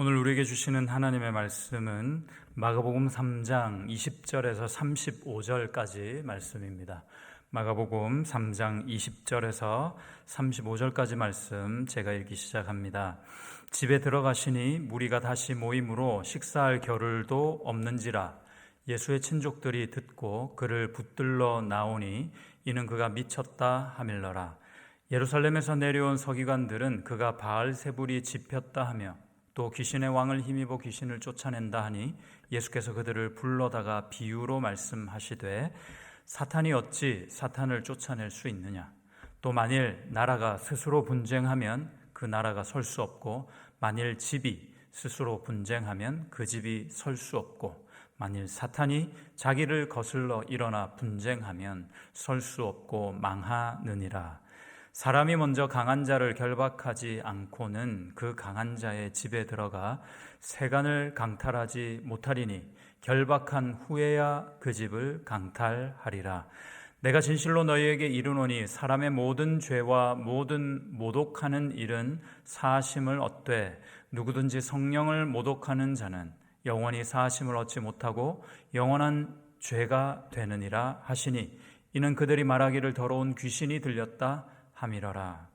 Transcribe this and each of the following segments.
오늘 우리에게 주시는 하나님의 말씀은 마가복음 3장 20절에서 35절까지 말씀입니다. 마가복음 3장 20절에서 35절까지 말씀 제가 읽기 시작합니다. 집에 들어가시니 무리가 다시 모임으로 식사할 겨를도 없는지라. 예수의 친족들이 듣고 그를 붙들러 나오니 이는 그가 미쳤다 하밀러라. 예루살렘에서 내려온 서기관들은 그가 바알세불이 집혔다 하며 또 귀신의 왕을 힘입어 귀신을 쫓아낸다 하니 예수께서 그들을 불러다가 비유로 말씀하시되 사탄이 어찌 사탄을 쫓아낼 수 있느냐. 또 만일 나라가 스스로 분쟁하면 그 나라가 설 수 없고 만일 집이 스스로 분쟁하면 그 집이 설 수 없고 만일 사탄이 자기를 거슬러 일어나 분쟁하면 설 수 없고 망하느니라. 사람이 먼저 강한 자를 결박하지 않고는 그 강한 자의 집에 들어가 세간을 강탈하지 못하리니 결박한 후에야 그 집을 강탈하리라. 내가 진실로 너희에게 이르노니 사람의 모든 죄와 모든 모독하는 일은 사하심을 얻되 누구든지 성령을 모독하는 자는 영원히 사하심을 얻지 못하고 영원한 죄가 되느니라 하시니 이는 그들이 말하기를 더러운 귀신이 들렸다 함이러라.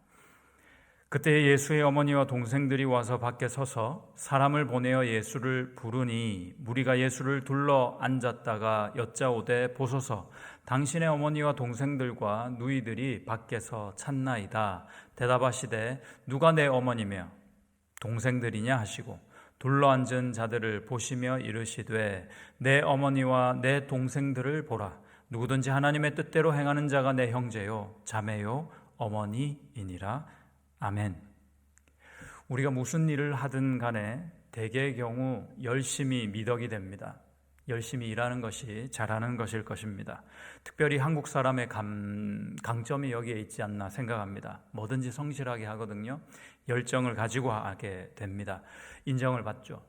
그때 예수의 어머니와 동생들이 와서 밖에 서서 사람을 보내어 예수를 부르니 무리가 예수를 둘러 앉았다가 여짜오되 보소서 당신의 어머니와 동생들과 누이들이 밖에서 찾나이다. 대답하시되 누가 내 어머니며 동생들이냐 하시고 둘러 앉은 자들을 보시며 이르시되 내 어머니와 내 동생들을 보라. 누구든지 하나님의 뜻대로 행하는 자가 내 형제요 자매요 어머니이니라. 아멘. 우리가 무슨 일을 하든 간에 대개의 경우 열심히 미덕이 됩니다. 열심히 일하는 것이 잘하는 것일 것입니다. 특별히 한국 사람의 강점이 여기에 있지 않나 생각합니다. 뭐든지 성실하게 하거든요. 열정을 가지고 하게 됩니다. 인정을 받죠.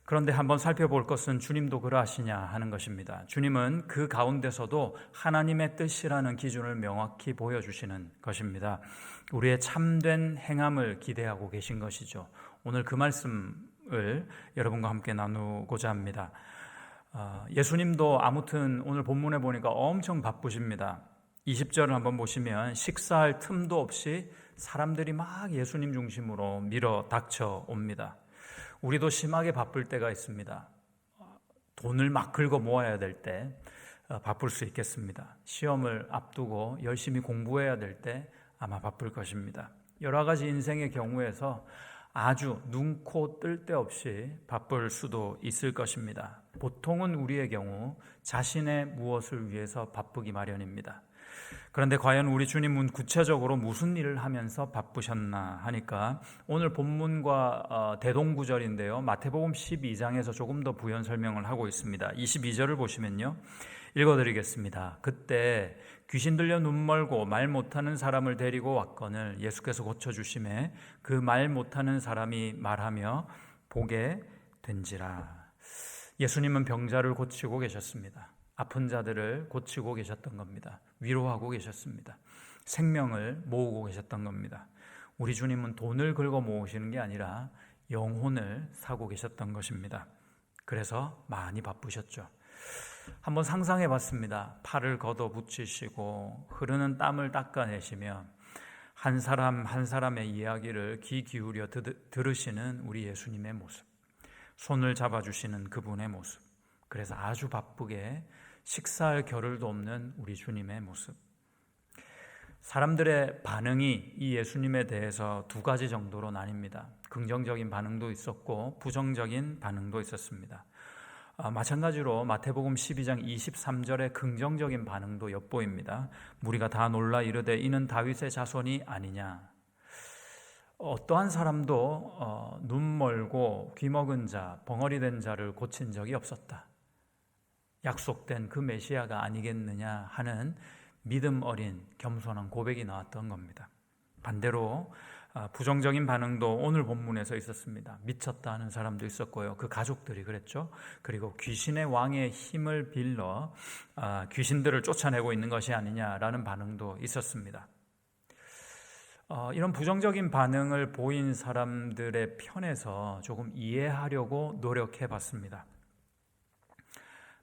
그런데 한번 살펴볼 것은 주님도 그러하시냐 하는 것입니다. 주님은 그 가운데서도 하나님의 뜻이라는 기준을 명확히 보여주시는 것입니다. 우리의 참된 행함을 기대하고 계신 것이죠. 오늘 그 말씀을 여러분과 함께 나누고자 합니다. 예수님도 아무튼 오늘 본문에 보니까 엄청 바쁘십니다. 20절을 한번 보시면 식사할 틈도 없이 사람들이 막 예수님 중심으로 밀어 닥쳐 옵니다. 우리도 심하게 바쁠 때가 있습니다. 돈을 막 긁어 모아야 될 때 바쁠 수 있겠습니다. 시험을 앞두고 열심히 공부해야 될 때 아마 바쁠 것입니다. 여러 가지 인생의 경우에서 아주 눈, 코 뜰 데 없이 바쁠 수도 있을 것입니다. 보통은 우리의 경우 자신의 무엇을 위해서 바쁘기 마련입니다. 그런데 과연 우리 주님은 구체적으로 무슨 일을 하면서 바쁘셨나 하니까 오늘 본문과 대동구절인데요. 마태복음 12장에서 조금 더 부연 설명을 하고 있습니다. 22절을 보시면요. 읽어드리겠습니다. 그때 귀신 들려 눈 멀고 말 못하는 사람을 데리고 왔거늘 예수께서 고쳐주심에 그 말 못하는 사람이 말하며 보게 된지라. 예수님은 병자를 고치고 계셨습니다. 아픈 자들을 고치고 계셨던 겁니다. 위로하고 계셨습니다. 생명을 모으고 계셨던 겁니다. 우리 주님은 돈을 긁어 모으시는 게 아니라 영혼을 사고 계셨던 것입니다. 그래서 많이 바쁘셨죠. 한번 상상해 봤습니다. 팔을 걷어 붙이시고 흐르는 땀을 닦아내시며 한 사람 한 사람의 이야기를 귀 기울여 들으시는 우리 예수님의 모습, 손을 잡아주시는 그분의 모습, 그래서 아주 바쁘게 식사할 겨를도 없는 우리 주님의 모습. 사람들의 반응이 이 예수님에 대해서 두 가지 정도로 나뉩니다. 긍정적인 반응도 있었고 부정적인 반응도 있었습니다. 마찬가지로 마태복음 12장 23절의 긍정적인 반응도 엿보입니다. 무리가 다 놀라 이르되 이는 다윗의 자손이 아니냐. 어떠한 사람도 눈 멀고 귀 먹은 자, 벙어리 된 자를 고친 적이 없었다. 약속된 그 메시아가 아니겠느냐 하는 믿음 어린 겸손한 고백이 나왔던 겁니다. 반대로 부정적인 반응도 오늘 본문에서 있었습니다. 미쳤다 하는 사람도 있었고요. 그 가족들이 그랬죠. 그리고 귀신의 왕의 힘을 빌려 귀신들을 쫓아내고 있는 것이 아니냐라는 반응도 있었습니다. 이런 부정적인 반응을 보인 사람들의 편에서 조금 이해하려고 노력해 봤습니다.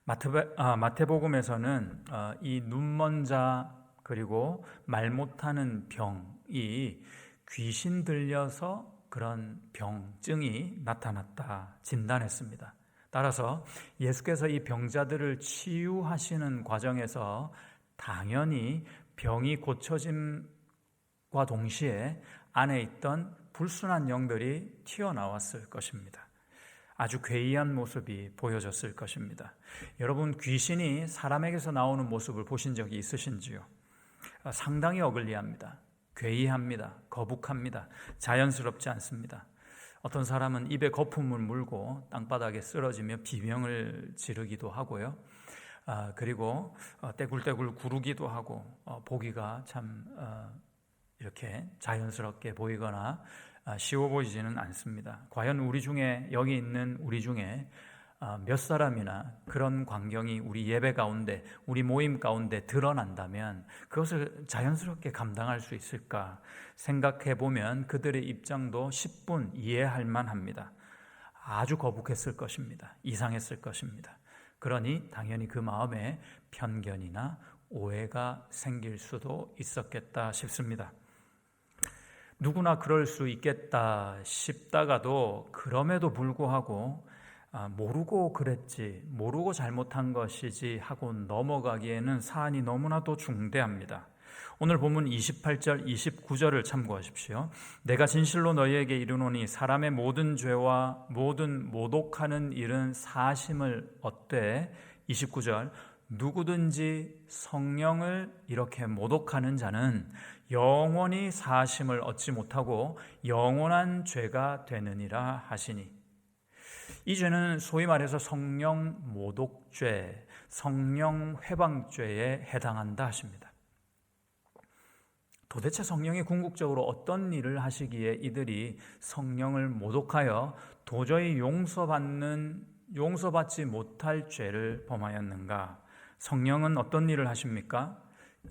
마태복음에서는 이 눈먼 자 그리고 말 못하는 병이 귀신 들려서 그런 병증이 나타났다 진단했습니다. 따라서 예수께서 이 병자들을 치유하시는 과정에서 당연히 병이 고쳐짐과 동시에 안에 있던 불순한 영들이 튀어나왔을 것입니다. 아주 괴이한 모습이 보여졌을 것입니다. 여러분, 귀신이 사람에게서 나오는 모습을 보신 적이 있으신지요? 상당히 어글리합니다. 괴이합니다. 거북합니다. 자연스럽지 않습니다. 어떤 사람은 입에 거품을 물고 땅바닥에 쓰러지며 비명을 지르기도 하고요. 그리고 떼굴떼굴 구르기도 하고 보기가 참 이렇게 자연스럽게 보이거나 쉬워 보이지는 않습니다. 과연 여기 있는 우리 중에 몇 사람이나 그런 광경이 우리 예배 가운데, 우리 모임 가운데 드러난다면 그것을 자연스럽게 감당할 수 있을까 생각해 보면 그들의 입장도 10분 이해할 만합니다. 아주 거북했을 것입니다. 이상했을 것입니다. 그러니 당연히 그 마음에 편견이나 오해가 생길 수도 있었겠다 싶습니다. 누구나 그럴 수 있겠다 싶다가도 그럼에도 불구하고 모르고 그랬지, 모르고 잘못한 것이지 하고 넘어가기에는 사안이 너무나도 중대합니다. 오늘 본문 28절, 29절을 참고하십시오. 내가 진실로 너희에게 이르노니 사람의 모든 죄와 모든 모독하는 일은 사심을 얻되 29절 누구든지 성령을 이렇게 모독하는 자는 영원히 사심을 얻지 못하고 영원한 죄가 되느니라 하시니 이 죄는 소위 말해서 성령 모독죄, 성령 회방죄에 해당한다 하십니다. 도대체 성령이 궁극적으로 어떤 일을 하시기에 이들이 성령을 모독하여 도저히 용서받지 못할 죄를 범하였는가? 성령은 어떤 일을 하십니까?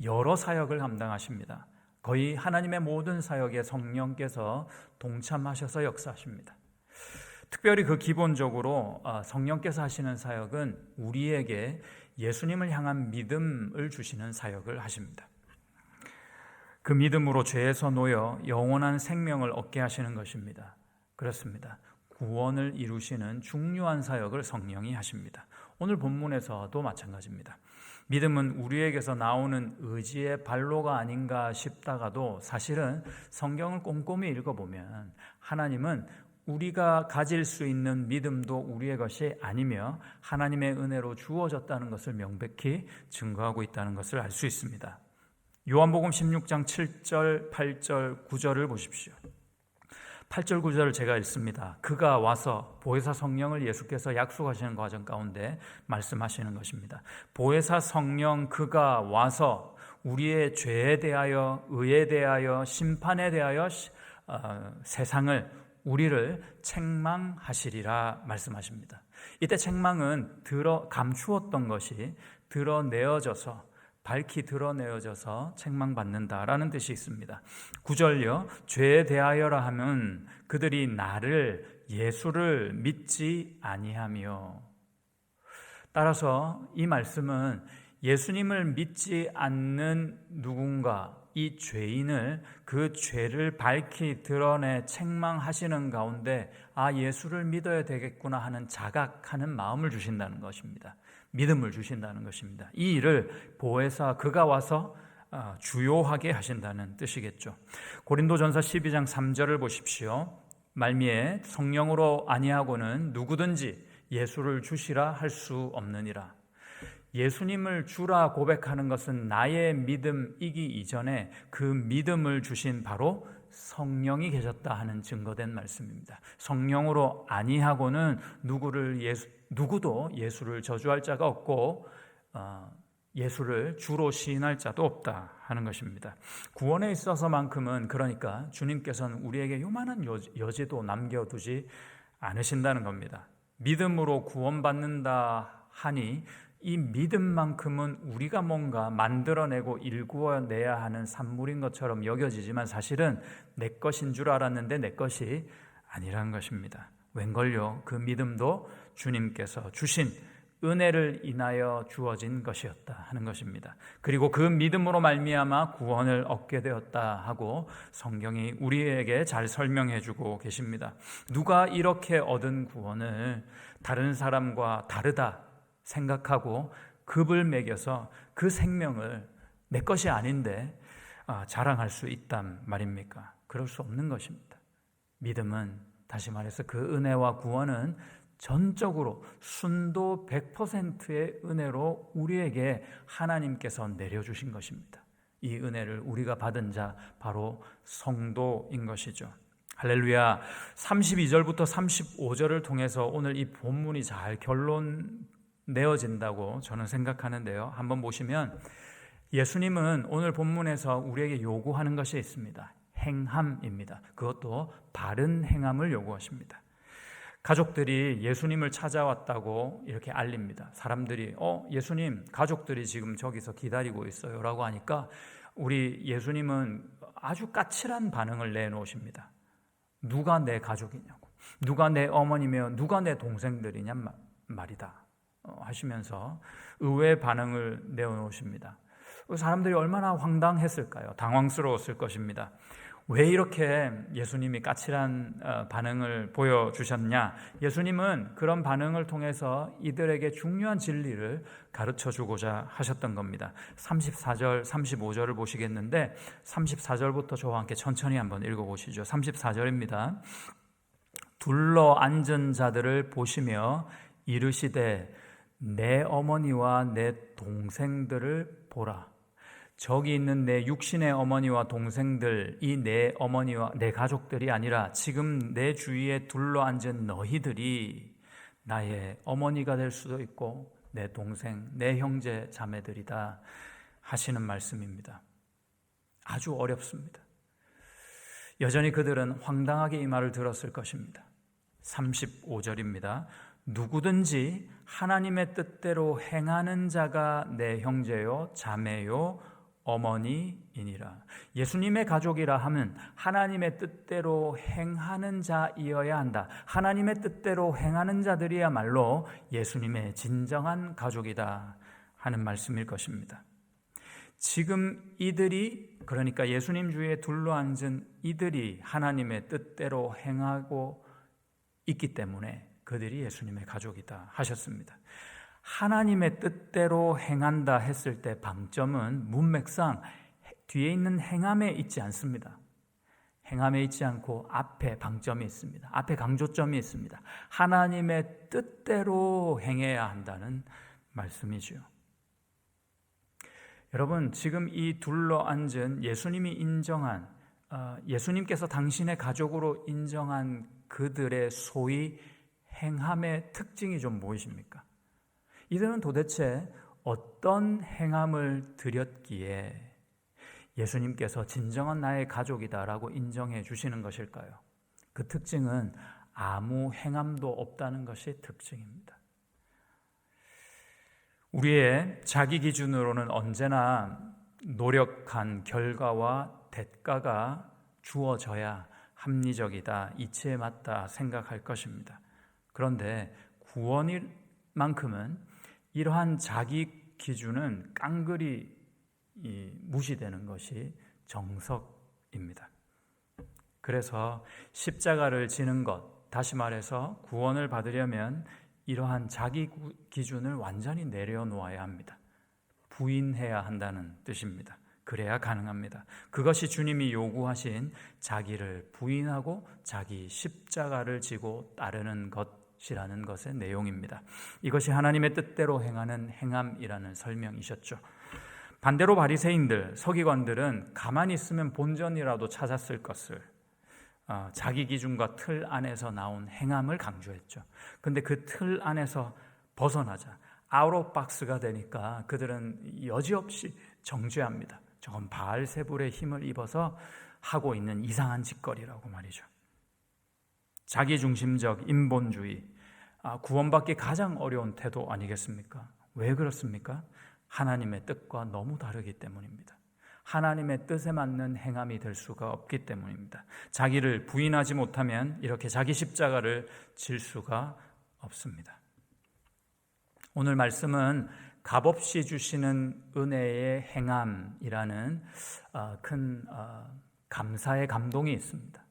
여러 사역을 감당하십니다. 거의 하나님의 모든 사역에 성령께서 동참하셔서 역사하십니다. 특별히 그 기본적으로 성령께서 하시는 사역은 우리에게 예수님을 향한 믿음을 주시는 사역을 하십니다. 그 믿음으로 죄에서 놓여 영원한 생명을 얻게 하시는 것입니다. 그렇습니다. 구원을 이루시는 중요한 사역을 성령이 하십니다. 오늘 본문에서도 마찬가지입니다. 믿음은 우리에게서 나오는 의지의 발로가 아닌가 싶다가도 사실은 성경을 꼼꼼히 읽어보면 하나님은 우리가 가질 수 있는 믿음도 우리의 것이 아니며 하나님의 은혜로 주어졌다는 것을 명백히 증거하고 있다는 것을 알 수 있습니다. 요한복음 16장 7절, 8절, 9절을 보십시오. 8절, 9절을 제가 읽습니다. 그가 와서 보혜사 성령을 예수께서 약속하시는 과정 가운데 말씀하시는 것입니다. 보혜사 성령 그가 와서 우리의 죄에 대하여, 의에 대하여, 심판에 대하여 세상을 우리를 책망하시리라 말씀하십니다. 이때 책망은 감추었던 것이 밝히 드러내어져서 책망받는다라는 뜻이 있습니다. 9절요. 죄에 대하여라 하면 그들이 예수를 믿지 아니하며. 따라서 이 말씀은 예수님을 믿지 않는 누군가, 이 죄인을 그 죄를 밝히 드러내 책망하시는 가운데 예수를 믿어야 되겠구나 하는 자각하는 마음을 주신다는 것입니다. 믿음을 주신다는 것입니다. 이 일을 보혜사 그가 와서 주요하게 하신다는 뜻이겠죠. 고린도전서 12장 3절을 보십시오. 말미에 성령으로 아니하고는 누구든지 예수를 주시라 할 수 없느니라. 예수님을 주라 고백하는 것은 나의 믿음이기 이전에 그 믿음을 주신 바로 성령이 계셨다 하는 증거된 말씀입니다. 성령으로 아니하고는 누구도 예수를 저주할 자가 없고 예수를 주로 시인할 자도 없다 하는 것입니다. 구원에 있어서만큼은 그러니까 주님께서는 우리에게 요만한 여지도 남겨두지 않으신다는 겁니다. 믿음으로 구원받는다 하니 이 믿음만큼은 우리가 뭔가 만들어내고 일구어내야 하는 산물인 것처럼 여겨지지만 사실은 내 것인 줄 알았는데 내 것이 아니란 것입니다. 웬걸요? 그 믿음도 주님께서 주신 은혜를 인하여 주어진 것이었다 하는 것입니다. 그리고 그 믿음으로 말미암아 구원을 얻게 되었다 하고 성경이 우리에게 잘 설명해 주고 계십니다. 누가 이렇게 얻은 구원을 다른 사람과 다르다 생각하고 급을 매겨서 그 생명을 내 것이 아닌데 자랑할 수 있단 말입니까? 그럴 수 없는 것입니다. 믿음은, 다시 말해서 그 은혜와 구원은 전적으로 순도 100%의 은혜로 우리에게 하나님께서 내려주신 것입니다. 이 은혜를 우리가 받은 자 바로 성도인 것이죠. 할렐루야. 32절부터 35절을 통해서 오늘 이 본문이 잘 결론 내어진다고 저는 생각하는데요. 한번 보시면 예수님은 오늘 본문에서 우리에게 요구하는 것이 있습니다. 행함입니다. 그것도 바른 행함을 요구하십니다. 가족들이 예수님을 찾아왔다고 이렇게 알립니다. 사람들이 예수님, 가족들이 지금 저기서 기다리고 있어요 라고 하니까 우리 예수님은 아주 까칠한 반응을 내놓으십니다. 누가 내 가족이냐고, 누가 내 어머니며 누가 내 동생들이냐 말이다 하시면서 의외의 반응을 내어놓으십니다. 사람들이 얼마나 황당했을까요? 당황스러웠을 것입니다. 왜 이렇게 예수님이 까칠한 반응을 보여주셨냐? 예수님은 그런 반응을 통해서 이들에게 중요한 진리를 가르쳐주고자 하셨던 겁니다. 34절, 35절을 보시겠는데 34절부터 저와 함께 천천히 한번 읽어보시죠. 34절입니다. 둘러 앉은 자들을 보시며 이르시되 내 어머니와 내 동생들을 보라. 저기 있는 내 육신의 어머니와 동생들, 이 내 어머니와 내 가족들이 아니라 지금 내 주위에 둘러앉은 너희들이 나의 어머니가 될 수도 있고 내 동생, 내 형제 자매들이다 하시는 말씀입니다. 아주 어렵습니다. 여전히 그들은 황당하게 이 말을 들었을 것입니다. 35절입니다. 누구든지 하나님의 뜻대로 행하는 자가 내 형제요 자매요 어머니이니라. 예수님의 가족이라 하면 하나님의 뜻대로 행하는 자이어야 한다. 하나님의 뜻대로 행하는 자들이야말로 예수님의 진정한 가족이다 하는 말씀일 것입니다. 지금 이들이, 그러니까 예수님 주위에 둘러앉은 이들이 하나님의 뜻대로 행하고 있기 때문에 그들이 예수님의 가족이다 하셨습니다. 하나님의 뜻대로 행한다 했을 때 방점은 문맥상 뒤에 있는 행함에 있지 않습니다. 행함에 있지 않고 앞에 방점이 있습니다. 앞에 강조점이 있습니다. 하나님의 뜻대로 행해야 한다는 말씀이죠. 여러분, 지금 이 둘러앉은 예수님이 인정한, 예수님께서 당신의 가족으로 인정한 그들의 소위 행함의 특징이 좀 무엇입니까? 이들은 도대체 어떤 행함을 드렸기에 예수님께서 진정한 나의 가족이다라고 인정해 주시는 것일까요? 그 특징은 아무 행함도 없다는 것이 특징입니다. 우리의 자기 기준으로는 언제나 노력한 결과와 대가가 주어져야 합리적이다, 이치에 맞다 생각할 것입니다. 그런데 구원만큼은 이러한 자기 기준은 깡그리 무시되는 것이 정석입니다. 그래서 십자가를 지는 것, 다시 말해서 구원을 받으려면 이러한 자기 기준을 완전히 내려놓아야 합니다. 부인해야 한다는 뜻입니다. 그래야 가능합니다. 그것이 주님이 요구하신 자기를 부인하고 자기 십자가를 지고 따르는 것이라는 것의 내용입니다. 이것이 하나님의 뜻대로 행하는 행함이라는 설명이셨죠. 반대로 바리새인들, 서기관들은 가만히 있으면 본전이라도 찾았을 것을 자기 기준과 틀 안에서 나온 행함을 강조했죠. 그런데 그 틀 안에서 벗어나자 아웃 오브 박스가 되니까 그들은 여지없이 정죄합니다. 저건 바알세불의 힘을 입어서 하고 있는 이상한 짓거리라고 말이죠. 자기중심적 인본주의, 구원받기 가장 어려운 태도 아니겠습니까? 왜 그렇습니까? 하나님의 뜻과 너무 다르기 때문입니다. 하나님의 뜻에 맞는 행함이 될 수가 없기 때문입니다. 자기를 부인하지 못하면 이렇게 자기 십자가를 질 수가 없습니다. 오늘 말씀은 값없이 주시는 은혜의 행함이라는 큰 감사의 감동이 있습니다.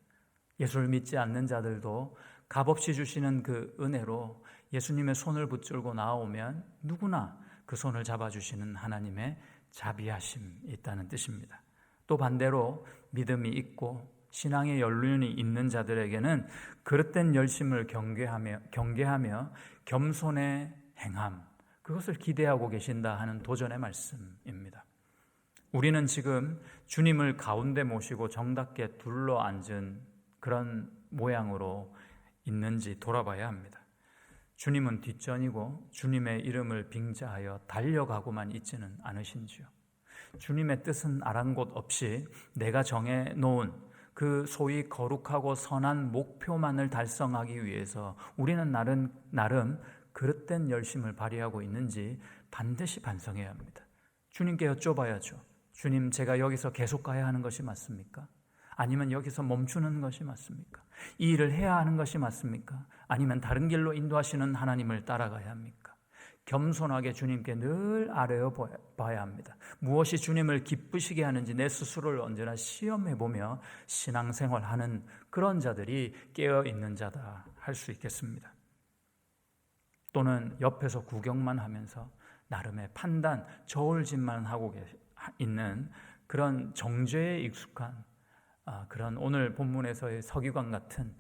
예수를 믿지 않는 자들도 값없이 주시는 그 은혜로 예수님의 손을 붙들고 나오면 누구나 그 손을 잡아주시는 하나님의 자비하심이 있다는 뜻입니다. 또 반대로 믿음이 있고 신앙의 연륜이 있는 자들에게는 그릇된 열심을 경계하며 겸손의 행함, 그것을 기대하고 계신다 하는 도전의 말씀입니다. 우리는 지금 주님을 가운데 모시고 정답게 둘러앉은 그런 모양으로 있는지 돌아봐야 합니다. 주님은 뒷전이고 주님의 이름을 빙자하여 달려가고만 있지는 않으신지요. 주님의 뜻은 아랑곳 없이 내가 정해놓은 그 소위 거룩하고 선한 목표만을 달성하기 위해서 우리는 나름 그릇된 열심을 발휘하고 있는지 반드시 반성해야 합니다. 주님께 여쭤봐야죠. 주님, 제가 여기서 계속 가야 하는 것이 맞습니까? 아니면 여기서 멈추는 것이 맞습니까? 이 일을 해야 하는 것이 맞습니까? 아니면 다른 길로 인도하시는 하나님을 따라가야 합니까? 겸손하게 주님께 늘 아뢰어 봐야 합니다. 무엇이 주님을 기쁘시게 하는지 내 스스로를 언제나 시험해보며 신앙생활하는 그런 자들이 깨어있는 자다 할 수 있겠습니다. 또는 옆에서 구경만 하면서 나름의 판단, 저울질만 하고 있는 그런 정죄에 익숙한 그런 오늘 본문에서의 서기관 같은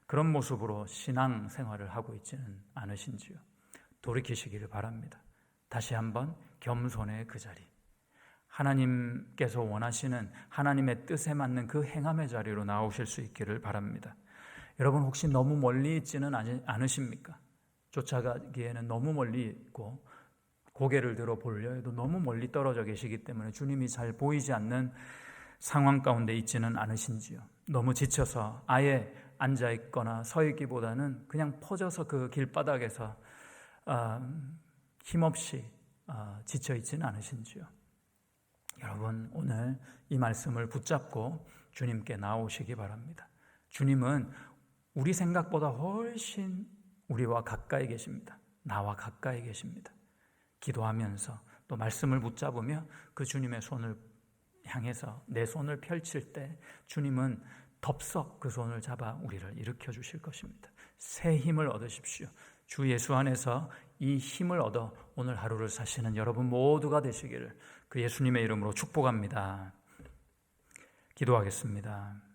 그런 모습으로 신앙생활을 하고 있지는 않으신지요. 돌이키시기를 바랍니다. 다시 한번 겸손의 그 자리, 하나님께서 원하시는 하나님의 뜻에 맞는 그 행함의 자리로 나오실 수 있기를 바랍니다. 여러분, 혹시 너무 멀리 있지는 않으십니까? 쫓아가기에는 너무 멀리 있고 고개를 들어 보려 해도 너무 멀리 떨어져 계시기 때문에 주님이 잘 보이지 않는 상황 가운데 있지는 않으신지요. 너무 지쳐서 아예 앉아있거나 서있기보다는 그냥 퍼져서 그 길바닥에서 힘없이 지쳐있지는 않으신지요. 여러분, 오늘 이 말씀을 붙잡고 주님께 나오시기 바랍니다. 주님은 우리 생각보다 훨씬 우리와 가까이 계십니다. 나와 가까이 계십니다. 기도하면서 또 말씀을 붙잡으며 그 주님의 손을 향해서 내 손을 펼칠 때 주님은 덥석 그 손을 잡아 우리를 일으켜 주실 것입니다. 새 힘을 얻으십시오. 주 예수 안에서 이 힘을 얻어 오늘 하루를 사시는 여러분 모두가 되시기를 그 예수님의 이름으로 축복합니다. 기도하겠습니다.